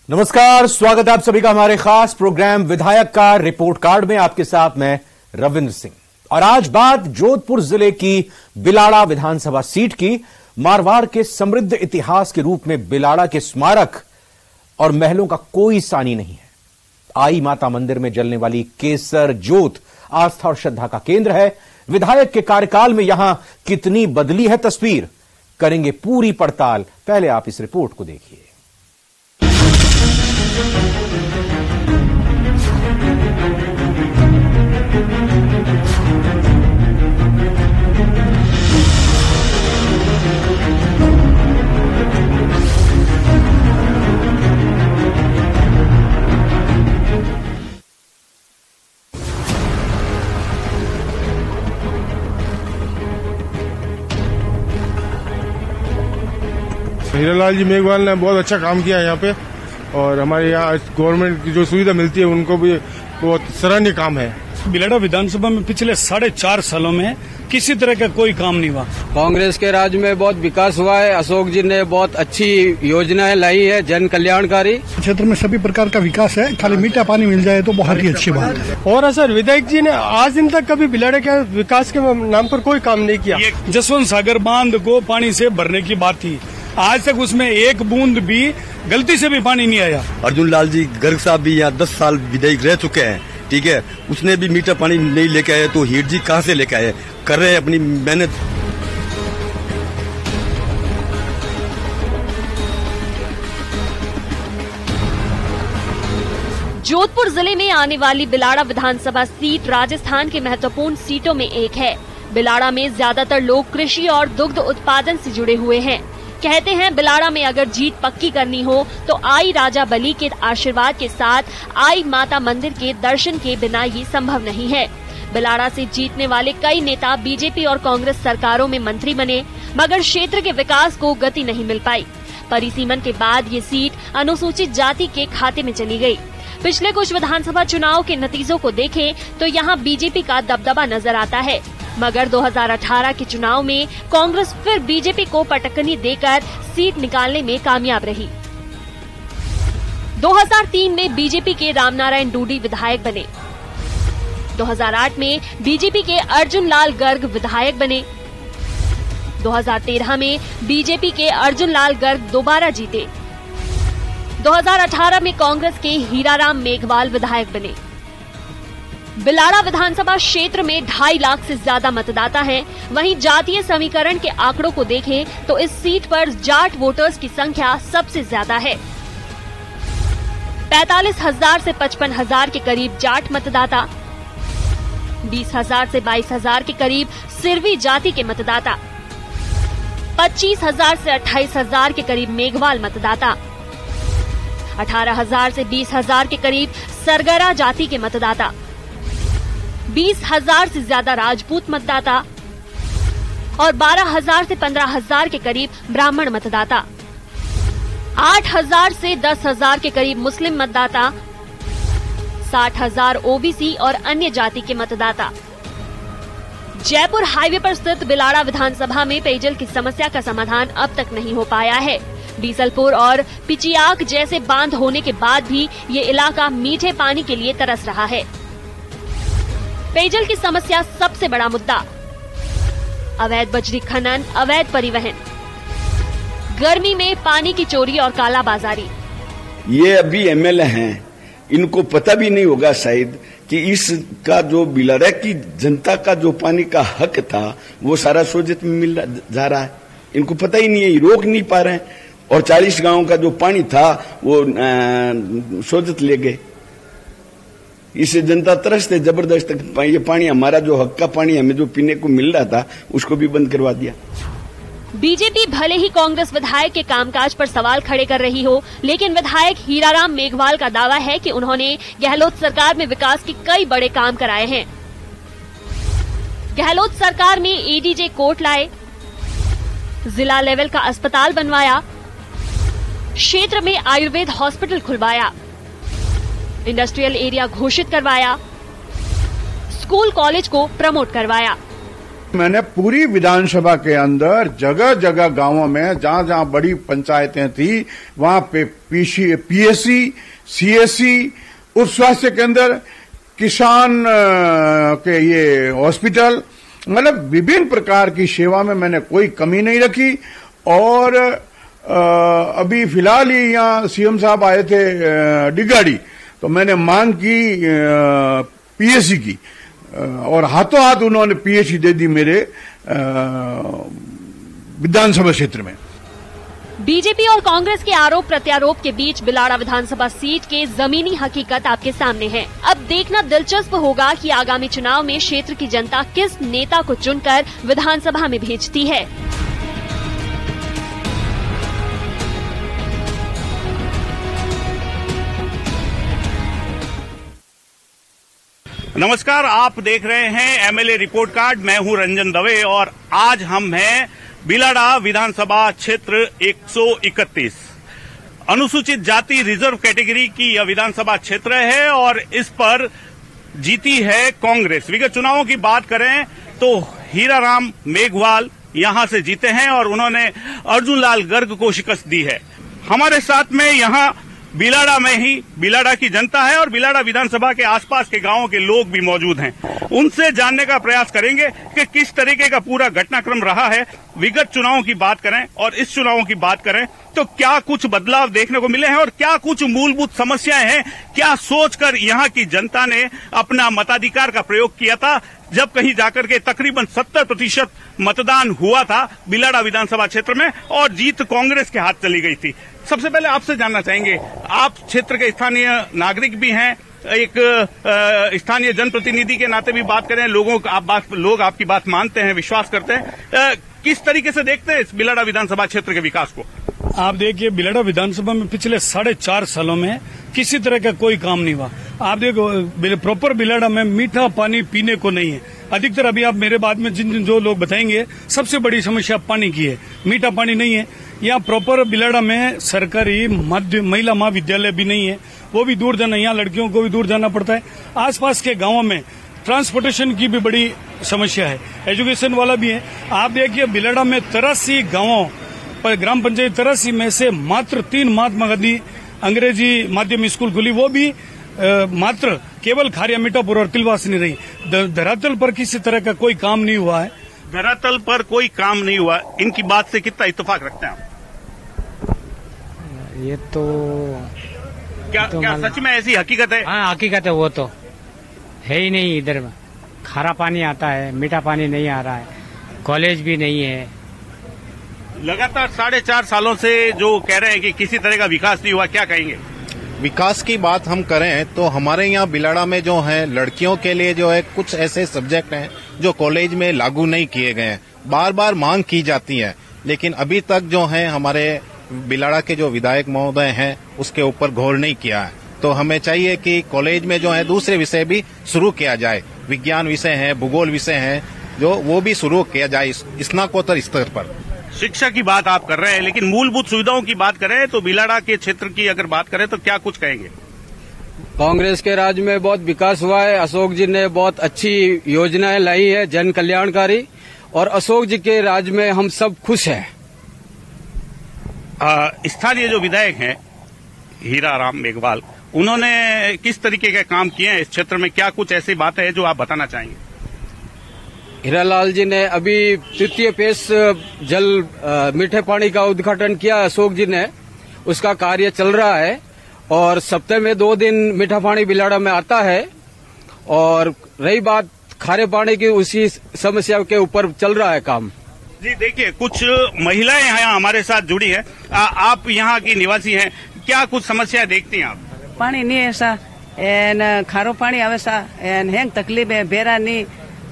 नमस्कार, स्वागत है आप सभी का हमारे खास प्रोग्राम विधायक का रिपोर्ट कार्ड में। आपके साथ मैं रविंद्र सिंह। और आज बात जोधपुर जिले की बिलाड़ा विधानसभा सीट की। मारवाड़ के समृद्ध इतिहास के रूप में बिलाड़ा के स्मारक और महलों का कोई सानी नहीं है। आई माता मंदिर में जलने वाली केसर ज्योत आस्था और श्रद्धा का केंद्र है। विधायक के कार्यकाल में यहां कितनी बदली है तस्वीर, करेंगे पूरी पड़ताल। पहले आप इस रिपोर्ट को देखिए। हीरालाल जी मेघवाल ने बहुत अच्छा काम किया यहाँ पे, और हमारे यहाँ गवर्नमेंट की जो सुविधा मिलती है उनको भी बहुत सराहनीय काम है। बिलाड़ा विधानसभा में पिछले 4.5 सालों में किसी तरह का कोई काम नहीं हुआ। कांग्रेस के राज में बहुत विकास हुआ है। अशोक जी ने बहुत अच्छी योजनाएं लाई है, जन कल्याणकारी। क्षेत्र में सभी प्रकार का विकास है, खाली मीठा पानी मिल जाए तो बहुत ही अच्छी बात है। और सर, विधायक जी ने आज दिन तक कभी बिलाड़े के विकास के नाम पर कोई काम नहीं किया। जसवंत सागर बांध को पानी से भरने की बात थी, आज तक उसमें एक बूंद भी गलती से भी पानी नहीं आया। अर्जुन लाल जी गर्ग साहब भी यहाँ 10 साल विधायक रह चुके हैं, ठीक है, उसने भी मीठा पानी नहीं लेके आए, तो हीर जी कहाँ से लेके आए? कर रहे हैं अपनी मेहनत। जोधपुर जिले में आने वाली बिलाड़ा विधानसभा सीट राजस्थान की महत्वपूर्ण सीटों में एक है। बिलाड़ा में ज्यादातर लोग कृषि और दुग्ध उत्पादन से जुड़े हुए हैं। कहते हैं बिलाड़ा में अगर जीत पक्की करनी हो तो आई राजा बली के आशीर्वाद के साथ आई माता मंदिर के दर्शन के बिना ये संभव नहीं है। बिलाड़ा से जीतने वाले कई नेता बीजेपी और कांग्रेस सरकारों में मंत्री बने, मगर क्षेत्र के विकास को गति नहीं मिल पाई। परिसीमन के बाद ये सीट अनुसूचित जाति के खाते में चली गई। पिछले कुछ विधानसभा चुनाव के नतीजों को देखें तो यहाँ बीजेपी का दबदबा नजर आता है, मगर 2018 के चुनाव में कांग्रेस फिर बीजेपी को पटकनी देकर सीट निकालने में कामयाब रही। 2003 में बीजेपी के रामनारायण डूडी विधायक बने। 2008 में बीजेपी के अर्जुन लाल गर्ग विधायक बने। 2013 में बीजेपी के अर्जुन लाल गर्ग दोबारा जीते। 2018 में कांग्रेस के हीराराम मेघवाल विधायक बने। बिलाड़ा विधानसभा क्षेत्र में 2.5 लाख से ज्यादा मतदाता हैं। वहीं जातीय समीकरण के आंकड़ों को देखें तो इस सीट पर जाट वोटर्स की संख्या सबसे ज्यादा है। 45,000 से 55,000 के करीब जाट मतदाता, 20,000 से 22,000 के करीब सिरवी जाति के मतदाता, 25,000 से 28,000 के करीब मेघवाल मतदाता, 18,000 से 20,000 के करीब सरगरा जाति के मतदाता, 20,000 से ज्यादा राजपूत मतदाता और 12,000 से 15,000 के करीब ब्राह्मण मतदाता, 8,000 से 10,000 के करीब मुस्लिम मतदाता, 60,000 ओबीसी और अन्य जाति के मतदाता। जयपुर हाईवे पर स्थित बिलाड़ा विधानसभा में पेयजल की समस्या का समाधान अब तक नहीं हो पाया है। बीसलपुर और पिचियाक जैसे बांध होने के बाद भी ये इलाका मीठे पानी के लिए तरस रहा है। पेयजल की समस्या सबसे बड़ा मुद्दा, अवैध बजरी खनन, अवैध परिवहन, गर्मी में पानी की चोरी और कालाबाजारी। ये अभी एमएलए हैं, इनको पता भी नहीं होगा शायद कि इसका जो बिलाड़ा की जनता का जो पानी का हक था वो सारा सोजत में मिल जा रहा है। इनको पता ही नहीं है, रोक नहीं पा रहे हैं। और 40 गांवों का जो पानी था वो सोजत ले गए। इससे जनता तरसते जबरदस्त। ये पानी हमारा जो हक का पानी हमें जो पीने को मिल रहा था उसको भी बंद करवा दिया। बीजेपी भले ही कांग्रेस विधायक के कामकाज पर सवाल खड़े कर रही हो, लेकिन विधायक हीराराम मेघवाल का दावा है कि उन्होंने गहलोत सरकार में विकास के कई बड़े काम कराए हैं। गहलोत सरकार में एडीजे कोर्ट लाए, जिला लेवल का अस्पताल बनवाया, क्षेत्र में आयुर्वेद हॉस्पिटल खुलवाया, इंडस्ट्रियल एरिया घोषित करवाया, स्कूल कॉलेज को प्रमोट करवाया। मैंने पूरी विधानसभा के अंदर जगह जगह गांवों में जहां जहां बड़ी पंचायतें थी वहां पे पीएससी, सीएससी, उप स्वास्थ्य केंद्र, किसान के ये हॉस्पिटल, मतलब विभिन्न प्रकार की सेवा में मैंने कोई कमी नहीं रखी। और अभी फिलहाल ही यहाँ सीएम साहब आए थे डिगाड़ी, तो मैंने मांग की पीएससी की और हाथों हाथ उन्होंने पीएससी दे दी मेरे विधानसभा क्षेत्र में। बीजेपी और कांग्रेस के आरोप प्रत्यारोप के बीच बिलाड़ा विधानसभा सीट के जमीनी हकीकत आपके सामने है। अब देखना दिलचस्प होगा कि आगामी चुनाव में क्षेत्र की जनता किस नेता को चुनकर विधानसभा में भेजती है। नमस्कार, आप देख रहे हैं एमएलए रिपोर्ट कार्ड। मैं हूं रंजन दवे और आज हम हैं बिलाड़ा विधानसभा क्षेत्र 131। अनुसूचित जाति रिजर्व कैटेगरी की यह विधानसभा क्षेत्र है और इस पर जीती है कांग्रेस। विगत चुनावों की बात करें तो हीराराम मेघवाल यहां से जीते हैं और उन्होंने अर्जुन लाल गर्ग को शिकस्त दी है। हमारे साथ में यहां बिलाड़ा में ही बिलाड़ा की जनता है और बिलाड़ा विधानसभा के आसपास के गांवों के लोग भी मौजूद हैं। उनसे जानने का प्रयास करेंगे कि किस तरीके का पूरा घटनाक्रम रहा है। विगत चुनावों की बात करें और इस चुनावों की बात करें तो क्या कुछ बदलाव देखने को मिले हैं और क्या कुछ मूलभूत समस्याएं हैं, क्या सोचकर यहां की जनता ने अपना मताधिकार का प्रयोग किया था जब कहीं जाकर के तकरीबन 70% मतदान हुआ था बिलाड़ा विधानसभा क्षेत्र में और जीत कांग्रेस के हाथ चली गई थी। सबसे पहले आपसे जानना चाहेंगे, आप क्षेत्र के स्थानीय नागरिक भी हैं, एक स्थानीय जनप्रतिनिधि के नाते भी बात करें, लोग आपकी बात मानते हैं, विश्वास करते हैं, किस तरीके से देखते हैं इस बिलाड़ा विधानसभा क्षेत्र के विकास को? आप देखिए, बिलाड़ा विधानसभा में पिछले 4.5 सालों में किसी तरह का कोई काम नहीं हुआ। आप देखो, प्रॉपर बिलाड़ा में मीठा पानी पीने को नहीं है। अधिकतर अभी आप मेरे बाद में जिन जो लोग बताएंगे, सबसे बड़ी समस्या पानी की है, मीठा पानी नहीं है। यहाँ प्रॉपर बिलाड़ा में सरकारी महिला महाविद्यालय भी नहीं है, वो भी दूर जाना, यहाँ लड़कियों को भी दूर जाना पड़ता है। आसपास के गांवों में ट्रांसपोर्टेशन की भी बड़ी समस्या है, एजुकेशन वाला भी है। आप देखिए, बिलाड़ा में 83 गांवों पर ग्राम पंचायत 83 में से मात्र 3 महात्मा गांधी अंग्रेजी माध्यम स्कूल खुली, वो भी मात्र केवल खारिया मीठापुर और तिलवासनी रही। धरातल पर किसी तरह का कोई काम नहीं हुआ है। धरातल पर कोई काम नहीं हुआ, इनकी बात से कितना इत्तेफाक रखते हैं आप? ये तो क्या सच में ऐसी हकीकत है? हाँ, हकीकत है, वो तो है ही नहीं। इधर में खारा पानी आता है, मीठा पानी नहीं आ रहा है, कॉलेज भी नहीं है। लगातार 4.5 सालों से जो कह रहे हैं कि किसी तरह का विकास नहीं हुआ, क्या कहेंगे? विकास की बात हम करें तो हमारे यहाँ बिलाड़ा में जो है लड़कियों के लिए जो है कुछ ऐसे सब्जेक्ट हैं जो कॉलेज में लागू नहीं किए गए हैं। बार बार मांग की जाती है, लेकिन अभी तक जो है हमारे बिलाड़ा के जो विधायक महोदय हैं उसके ऊपर गौर नहीं किया है। तो हमें चाहिए कि कॉलेज में जो है दूसरे विषय भी शुरू किया जाए, विज्ञान विषय है, भूगोल विषय है, जो वो भी शुरू किया जाए स्नातकोत्तर स्तर पर। शिक्षा की बात आप कर रहे हैं, लेकिन मूलभूत सुविधाओं की बात करें तो बिलाड़ा के क्षेत्र की अगर बात करें तो क्या कुछ कहेंगे? कांग्रेस के राज में बहुत विकास हुआ है। अशोक जी ने बहुत अच्छी योजनाएं लाई है, जन कल्याणकारी, और अशोक जी के राज में हम सब खुश हैं। स्थानीय जो विधायक हैं हीराराम मेघवाल, उन्होंने किस तरीके के काम किए हैं इस क्षेत्र में? क्या कुछ ऐसी बातें हैं जो आप बताना चाहेंगे? हीरालाल जी ने अभी तृतीय पेश जल मीठे पानी का उद्घाटन किया अशोक जी ने, उसका कार्य चल रहा है और सप्ताह में 2 दिन मीठा पानी बिलाड़ा में आता है। और रही बात खारे पानी की, उसी समस्या के ऊपर चल रहा है काम। जी देखिए, कुछ महिलाएं यहाँ हमारे साथ जुड़ी हैं। आप यहाँ की निवासी हैं, क्या कुछ समस्याएं देखती हैं आप? पानी नहीं है सा, एन खारो पानी आवे सा, एन हेंग तकलीफ है, बेरा नहीं,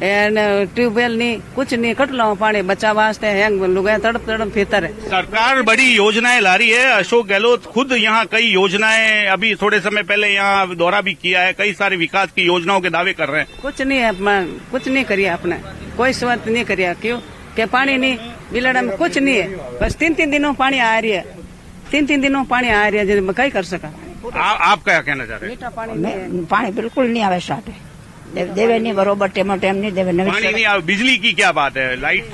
एन ट्यूबवेल नहीं, कुछ नहीं, कटलो पानी बचा वास्ते हेंग लुगाए तड़प तड़प फितर है। सरकार बड़ी योजनाएं ला रही है। अशोक गहलोत खुद यहाँ कई योजनाएं, अभी थोड़े समय पहले यहाँ दौरा भी किया है, कई सारे विकास की योजनाओं के दावे कर रहे हैं। कुछ नहीं है, कुछ नहीं करिए अपने, कोई स्वाद नहीं करिए। क्यों के पानी नहीं, बिलाड़ा में कुछ नहीं है, बस 3-3 दिनों पानी आ रही है, 3-3 दिनों पानी आ रही है, कहीं कर सका। आप क्या कहना चाह रहे हैं? मीठा पानी नहीं, पानी बिल्कुल नहीं आवे साथ, देवे नहीं बरोबर टेमो टेम नहीं देवे। पानी नहीं आवे। बिजली की क्या बात है? लाइट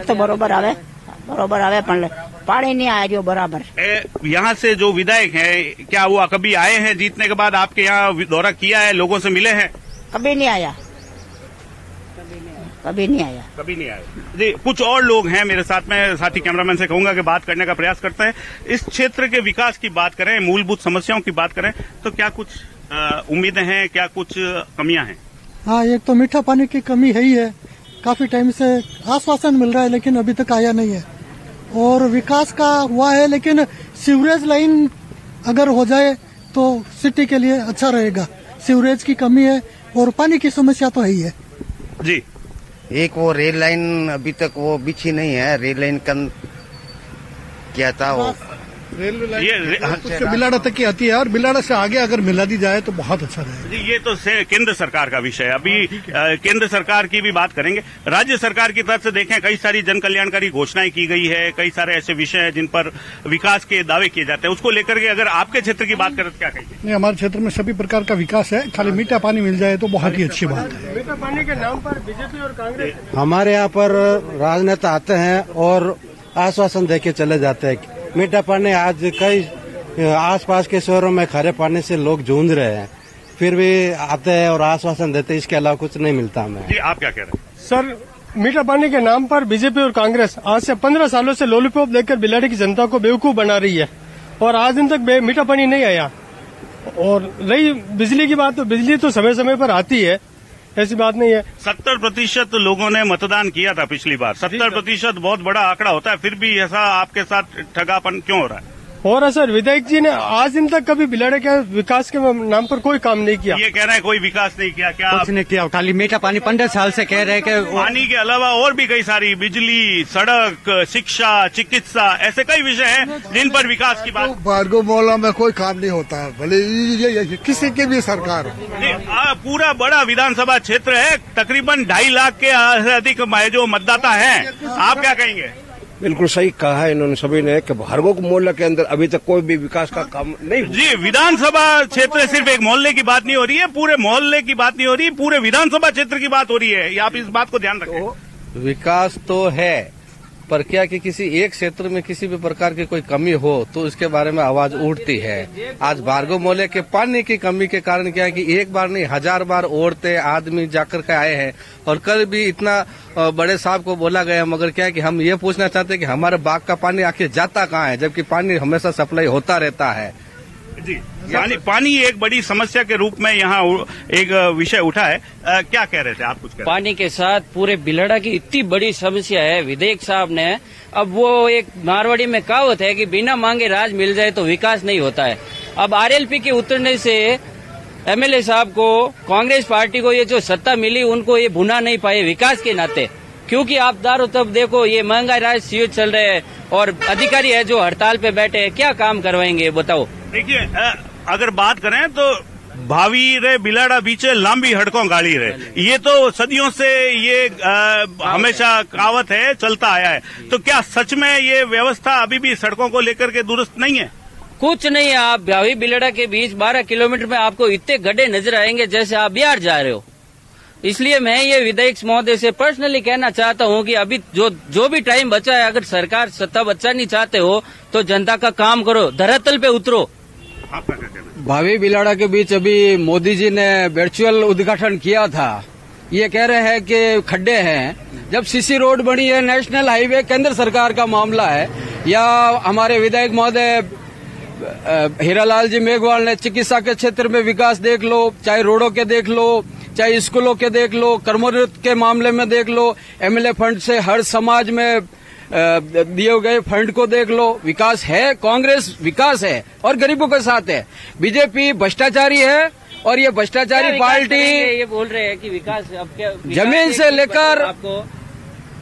तो बरोबर आवे पर पानी नहीं आ रही बराबर। यहाँ से जो विधायक हैं, क्या वो कभी आए हैं जीतने के बाद आपके यहाँ दौरा किया है, लोगों से मिले हैं? कभी नहीं आया। जी, कुछ और लोग हैं मेरे साथ में, साथी कैमरामैन से कहूंगा कि बात करने का प्रयास करते हैं। इस क्षेत्र के विकास की बात करें, मूलभूत समस्याओं की बात करें, तो क्या कुछ उम्मीदें हैं, क्या कुछ कमियां हैं? हाँ, एक तो मीठा पानी की कमी है ही है। काफी टाइम से आश्वासन मिल रहा है लेकिन अभी तक आया नहीं है। और विकास का हुआ है लेकिन सीवरेज लाइन अगर हो जाए तो सिटी के लिए अच्छा रहेगा। सीवरेज की कमी है और पानी की समस्या तो है ही है। जी, एक वो रेल लाइन अभी तक वो बिछी नहीं है। रेल लाइन का क्या था वो बिलाड़ा तक की आती है और बिलाड़ा से आगे अगर मिला दी जाए तो बहुत अच्छा रहेगा। जी, ये तो केंद्र सरकार का विषय है। अभी केंद्र सरकार की भी बात करेंगे। राज्य सरकार की तरफ से देखें, कई सारी जन कल्याणकारी घोषणाएं की गई है, कई सारे ऐसे विषय हैं जिन पर विकास के दावे किए जाते हैं। उसको लेकर के अगर आपके क्षेत्र की बात करें तो क्या कहेंगे? नहीं, हमारे क्षेत्र में सभी प्रकार का विकास है। खाली मीठा पानी मिल जाए तो बहुत ही अच्छी बात है। मीठा पानी के नाम पर बीजेपी और कांग्रेस हमारे यहाँ पर राजनेता आते हैं और आश्वासन देके चले जाते हैं। मीठा पानी आज कई आसपास के शहरों में खारे पानी से लोग जूझ रहे हैं, फिर भी आते हैं और आश्वासन देते हैं। इसके अलावा कुछ नहीं मिलता हमें। जी, आप क्या कह रहे हैं? सर, मीठा पानी के नाम पर बीजेपी और कांग्रेस आज से 15 सालों से लॉलीपॉप देकर बिलाड़ी की जनता को बेवकूफ बना रही है और आज दिन तक मीठा पानी नहीं आया। और रही बिजली की बात, तो बिजली तो समय समय पर आती है, ऐसी बात नहीं है। 70% लोगों ने मतदान किया था पिछली बार। 70% बहुत बड़ा आंकड़ा होता है, फिर भी ऐसा आपके साथ ठगापन क्यों हो रहा है? हो रहा सर, विधायक जी ने आज दिन तक कभी बिलाड़े के विकास के नाम पर कोई काम नहीं किया। ये कह रहे हैं कोई विकास नहीं किया। क्या कुछ नहीं किया? खाली मीठा पानी 15 साल से कह रहे हैं कि पानी के अलावा और भी कई सारी बिजली, सड़क, शिक्षा, चिकित्सा, ऐसे कई विषय हैं जिन पर विकास की बात। भार्गव मोहल्ला में कोई काम नहीं होता है, भले ये किसी की भी सरकार। पूरा बड़ा विधानसभा क्षेत्र है, तकरीबन 2.5 लाख के अधिक जो मतदाता हैं। आप क्या कहेंगे? बिल्कुल सही कहा है इन्होंने सभी ने कि भार्गव मोहल्ला के अंदर अभी तक कोई भी विकास का काम नहीं। जी, विधानसभा क्षेत्र सिर्फ एक मोहल्ले की बात नहीं हो रही है, पूरे मोहल्ले की बात नहीं हो रही, पूरे विधानसभा क्षेत्र की बात हो रही है। आप इस बात को ध्यान रखें। विकास तो है, पर क्या कि किसी एक क्षेत्र में किसी भी प्रकार की कोई कमी हो तो इसके बारे में आवाज उठती है। आज भार्गव मोहल्ले के पानी की कमी के कारण क्या है कि एक बार नहीं 1000 बार औरतें आदमी जाकर के आए हैं और कल भी इतना बड़े साहब को बोला गया, मगर क्या है कि हम ये पूछना चाहते हैं कि हमारे बाग का पानी आखिर जाता कहाँ है, जबकि पानी हमेशा सप्लाई होता रहता है। जी, पानी एक बड़ी समस्या के रूप में यहाँ एक विषय उठा है। क्या कह रहे थे आप? कुछ कह रहे? पानी के साथ पूरे बिलाड़ा की इतनी बड़ी समस्या है विधायक साहब ने। अब वो एक मारवाड़ी में कहावत है कि बिना मांगे राज मिल जाए तो विकास नहीं होता है। अब आरएलपी के उतरने से एमएलए साहब को, कांग्रेस पार्टी को ये जो सत्ता मिली उनको ये भुना नहीं पाए विकास के नाते, क्योंकि आप दारों तब देखो ये महंगाई राज सीओ चल रहे हैं और अधिकारी है जो हड़ताल पे बैठे हैं, क्या काम करवाएंगे बताओ? देखिए, अगर बात करें तो भावी रे बिलाड़ा बीचे लंबी हड़कों गाड़ी रहे, ये तो सदियों से ये हमेशा कहावत है, चलता आया है। तो क्या सच में ये व्यवस्था अभी भी सड़कों को लेकर के दुरुस्त नहीं है? कुछ नहीं है। आप भावी बिलाड़ा के बीच 12 किलोमीटर में आपको इतने गड्ढे नजर आएंगे जैसे आप बिहार जा रहे हो। इसलिए मैं ये विधायक महोदय से पर्सनली कहना चाहता हूँ कि अभी जो भी टाइम बचा है, अगर सरकार सत्ता बचानी चाहते हो तो जनता का काम करो, धरातल पे उतरो। भावी बिलाड़ा के बीच अभी मोदी जी ने वर्चुअल उद्घाटन किया था। ये कह रहे हैं कि खड्डे हैं। जब सीसी रोड बनी है, नेशनल हाईवे केंद्र सरकार का मामला है, या हमारे विधायक महोदय हीरालाल जी मेघवाल ने चिकित्सा के क्षेत्र में विकास देख लो, चाहे रोडों के देख लो, चाहे स्कूलों के देख लो, कर्मोन्नत के मामले में देख लो, एमएलए फंड से हर समाज में दिए गए फंड को देख लो। विकास है, कांग्रेस विकास है और गरीबों के साथ है। बीजेपी भ्रष्टाचारी है और ये भ्रष्टाचारी पार्टी ये बोल रहे हैं कि विकास अब क्या, जमीन से लेकर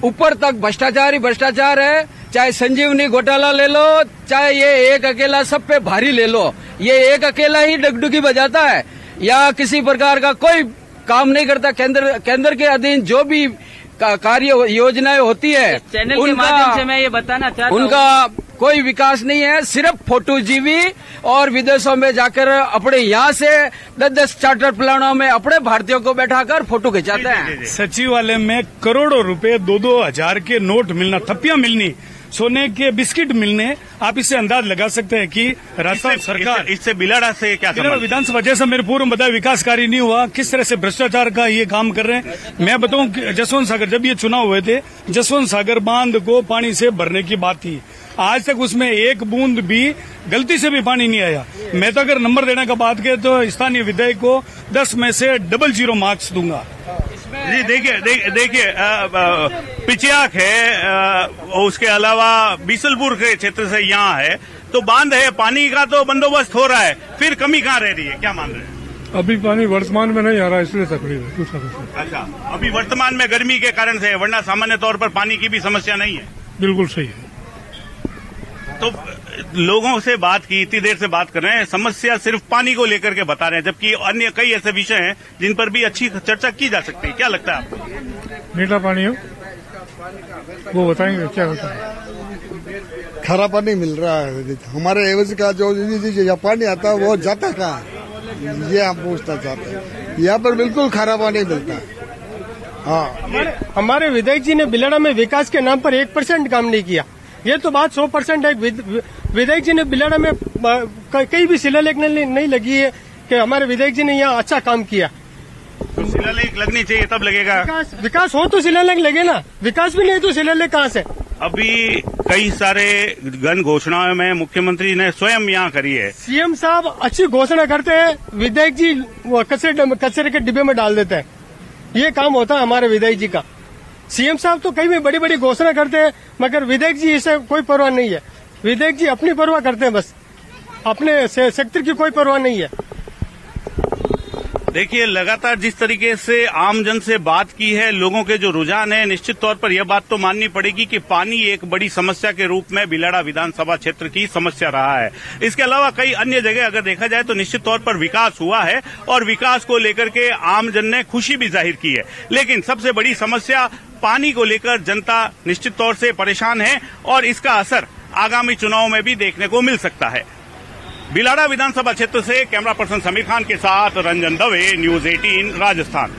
ऊपर तक भ्रष्टाचार है। चाहे संजीवनी घोटाला ले लो, चाहे ये एक अकेला सब पे भारी ले लो, ये एक अकेला ही डगडुगी बजाता है या किसी प्रकार का कोई काम नहीं करता। केंद्र के अधीन जो भी कार्य योजनाएं होती है चैनल के माध्यम से मैं ये बताना चाहता हूं, उनका कोई विकास नहीं है, सिर्फ फोटोजीवी और विदेशों में जाकर अपने यहाँ से 10-10 चार्टर प्लानों में अपने भारतीयों को बैठाकर फोटो खिंचाते हैं। सचिवालय में करोड़ों रुपए 2-2 हजार के नोट मिलना, थप्पियां मिलनी, सोने के बिस्किट मिलने, आप इससे अंदाज लगा सकते हैं कि राजस्थान सरकार इससे बिलाड़ा से क्या संबंध? विधानसभा जैसा मेरे पूर्व में बताया विकास कार्य नहीं हुआ, किस तरह से भ्रष्टाचार का ये काम कर रहे हैं। मैं बताऊं कि जसवंत सागर जब ये चुनाव हुए थे, जसवंत सागर बांध को पानी से भरने की बात थी, आज तक उसमें एक बूंद भी गलती से भी पानी नहीं आया। मैं तो अगर नंबर देने का बात करें तो स्थानीय विधायक को 10 में से 00 मार्क्स दूंगा। जी देखिए पिचियाक है, उसके अलावा बीसलपुर के क्षेत्र से यहाँ है, तो बांध है, पानी का तो बंदोबस्त हो रहा है, फिर कमी कहाँ रह रही है, क्या मान रहे हैं? अभी पानी वर्तमान में नहीं आ रहा है, इसलिए तकलीफ है। अच्छा, अभी वर्तमान में गर्मी के कारण से, वरना सामान्य तौर पर पानी की भी समस्या नहीं है। बिल्कुल सही है। तो लोगों से बात की, इतनी देर से बात कर रहे हैं, समस्या सिर्फ पानी को लेकर के बता रहे हैं, जबकि अन्य कई ऐसे विषय हैं जिन पर भी अच्छी चर्चा की जा सकती है। क्या लगता है आपको? मीठा पानी हो वो बताएंगे क्या होता है। खारा पानी मिल रहा है, हमारे एवज का जो पानी आता है वो जाता कहाँ है, ये हम पूछना चाहते हैं। यहाँ पर बिल्कुल खारा पानी मिलता है। हाँ, हमारे विधायक जी ने बिलाड़ा में विकास के नाम पर 1% काम नहीं किया। ये तो बात 100% है। विधायक जी ने बिलाड़ा में कहीं भी शिलालेख नहीं लगी है कि हमारे विधायक जी ने यहाँ अच्छा काम किया। तो शिलालेख लगनी चाहिए, तब लगेगा विकास हो तो शिलालेख लगे ना, विकास भी नहीं तो शिलालेख कहाँ से? अभी कई सारे गण घोषणाओं में मुख्यमंत्री ने स्वयं यहाँ करी है। सीएम साहब अच्छी घोषणा करते हैं, विधायक जी कचरे के डिब्बे में डाल देते हैं। ये काम होता है हमारे विधायक जी का। सीएम साहब तो कई भी बड़ी बड़ी घोषणा करते हैं, मगर विधायक जी इसे कोई परवाह नहीं है। विधायक जी अपनी परवाह करते हैं, बस अपने सेक्टर की कोई परवाह नहीं है। देखिए, लगातार जिस तरीके से आमजन से बात की है, लोगों के जो रुझान है, निश्चित तौर पर यह बात तो माननी पड़ेगी कि पानी एक बड़ी समस्या के रूप में बिलाड़ा विधानसभा क्षेत्र की समस्या रहा है। इसके अलावा कई अन्य जगह अगर देखा जाए तो निश्चित तौर पर विकास हुआ है और विकास को लेकर के आमजन ने खुशी भी जाहिर की है। लेकिन सबसे बड़ी समस्या पानी को लेकर जनता निश्चित तौर से परेशान है और इसका असर आगामी चुनाव में भी देखने को मिल सकता है। बिलाड़ा विधानसभा क्षेत्र से कैमरा पर्सन समीर खान के साथ रंजन दवे, न्यूज 18 राजस्थान।